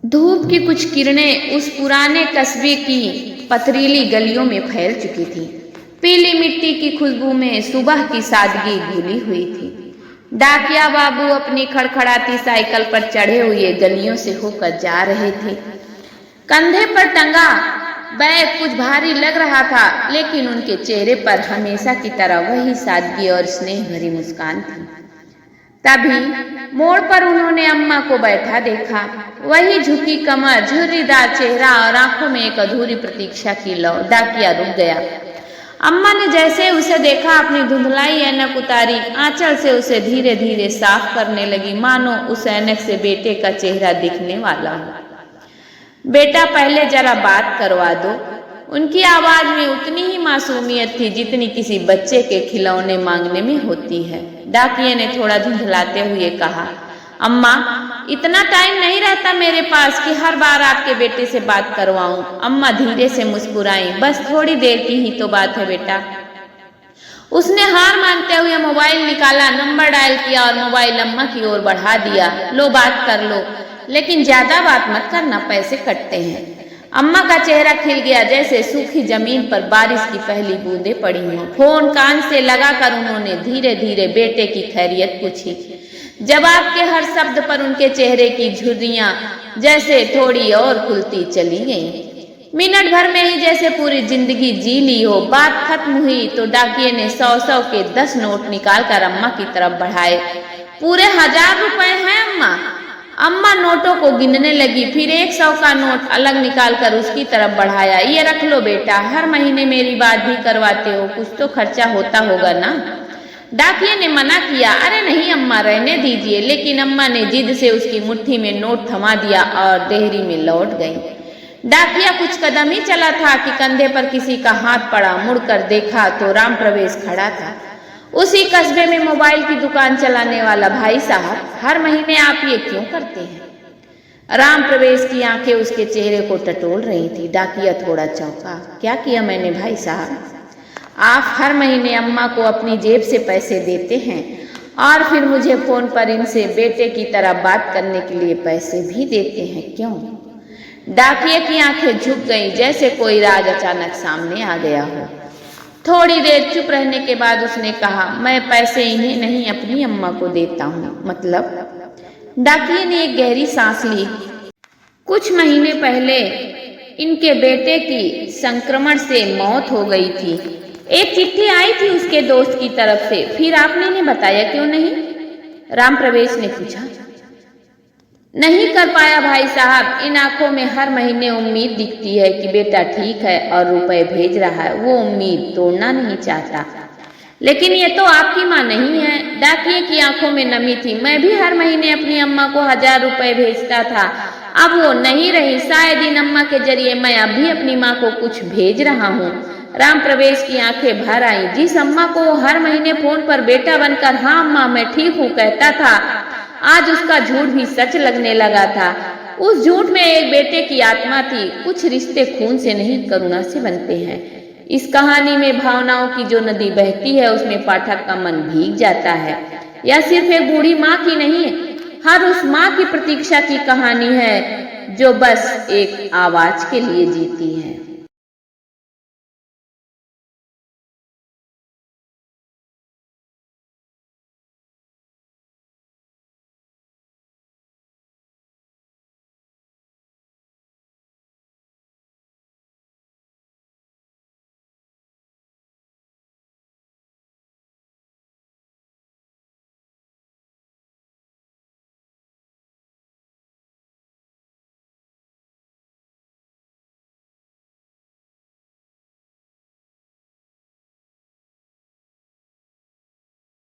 धूप की कुछ किरणें उस पुराने कस्बे की पथरीली गलियों में फैल चुकी थी। पीली मिट्टी की खुशबू में सुबह की सादगी घुली हुई थी। डाकिया बाबू अपनी खड़खड़ाती साइकिल पर चढ़े हुए गलियों से होकर जा रहे थे। कंधे पर टंगा बैग कुछ भारी लग रहा था, लेकिन उनके चेहरे पर हमेशा की तरह वही सादगी और स्नेह भरी मुस्कान थी। तभी मोड़ पर उन्होंने अम्मा को बैठा देखा। वही झुकी कमर, झुर्रीदार चेहरा और आंखों में एक अधूरी प्रतीक्षा की लौ। डाकिया रुक गया। अम्मा ने जैसे उसे देखा अपनी धुंधलाई ऐनक उतारी, आंचल से उसे धीरे धीरे साफ करने लगी, मानो उस ऐनक से बेटे का चेहरा दिखने वाला हो। बेटा पहले जरा बात करवा दो। उनकी आवाज में उतनी ही मासूमियत थी जितनी किसी बच्चे के खिलौने मांगने में होती है। डाकिये ने थोड़ा धुंधलाते हुए कहा, अम्मा इतना टाइम नहीं रहता मेरे पास कि हर बार आपके बेटे से बात करवाऊं। अम्मा धीरे से मुस्कुराई। बस थोड़ी देर की ही तो बात है बेटा। उसने हार मानते हुए मोबाइल निकाला, नंबर डायल किया और मोबाइल अम्मा की ओर बढ़ा दिया। लो बात कर लो, लेकिन ज्यादा बात मत करना, पैसे कटते हैं। अम्मा का चेहरा खिल गया जैसे सूखी जमीन पर बारिश की पहली बूंदें पड़ी हों। फोन कान से लगाकर उन्होंने धीरे धीरे बेटे की खैरियत पूछी। जवाब के हर शब्द पर उनके चेहरे की झुर्रियां जैसे थोड़ी और खुलती चली गईं। मिनट भर में ही जैसे पूरी जिंदगी जी ली हो। बात खत्म हुई तो डाकिये ने 100 के 10 नोट निकाल कर अम्मा की तरफ बढ़ाए। पूरे 1000 रुपए हैं अम्मा। अम्मा नोटों को गिनने लगी, फिर 100 का नोट अलग निकालकर उसकी तरफ बढ़ाया। ये रख लो बेटा, हर महीने मेरी बात भी करवाते हो, कुछ तो खर्चा होता होगा ना। डाकिये ने मना किया। अरे नहीं अम्मा, रहने दीजिए। लेकिन अम्मा ने जिद से उसकी मुट्ठी में नोट थमा दिया और देहरी में लौट गई। डाकिया कुछ कदम ही चला था कि कंधे पर किसी का हाथ पड़ा। मुड़कर देखा तो राम प्रवेश खड़ा था, उसी कस्बे में मोबाइल की दुकान चलाने वाला। भाई साहब, हर महीने आप ये क्यों करते हैं? राम प्रवेश की आंखें उसके चेहरे को टटोल रही थी। डाकिया थोड़ा चौंका। क्या किया मैंने भाई साहब? आप हर महीने अम्मा को अपनी जेब से पैसे देते हैं और फिर मुझे फोन पर इनसे बेटे की तरह बात करने के लिए पैसे भी देते हैं, क्यों? डाकिये की आंखें झुक गईं जैसे कोई राज अचानक सामने आ गया हो। थोड़ी देर चुप रहने के बाद उसने कहा, मैं पैसे इन्हें नहीं अपनी अम्मा को देता हूँ। मतलब? डाकिये ने एक गहरी सांस ली। कुछ महीने पहले इनके बेटे की संक्रमण से मौत हो गई थी। एक चिट्ठी आई थी उसके दोस्त की तरफ से। फिर आपने इन्हें बताया क्यों नहीं? राम प्रवेश ने पूछा। नहीं कर पाया भाई साहब। इन आंखों में हर महीने उम्मीद दिखती है कि बेटा ठीक है और रुपए भेज रहा है। वो उम्मीद तोड़ना नहीं चाहता। लेकिन ये तो आपकी माँ नहीं है। डाकिये की आंखों में नमी थी। मैं भी हर महीने अपनी अम्मा को 1000 रुपए भेजता था। अब वो नहीं रही। शायद इन अम्मा के जरिए मैं अब भी अपनी माँ को कुछ भेज रहा हूँ। राम प्रवेश की आंखें भर आई। जिस अम्मा को वो हर महीने फोन पर बेटा बनकर हाँ अम्मा मैं ठीक हूँ कहता था, आज उसका झूठ भी सच लगने लगा था। उस झूठ में एक बेटे की आत्मा थी। कुछ रिश्ते खून से नहीं, करुणा से बनते हैं। इस कहानी में भावनाओं की जो नदी बहती है उसमें पाठक का मन भीग जाता है। यह सिर्फ एक बूढ़ी माँ की नहीं, हर उस माँ की प्रतीक्षा की कहानी है जो बस एक आवाज के लिए जीती है।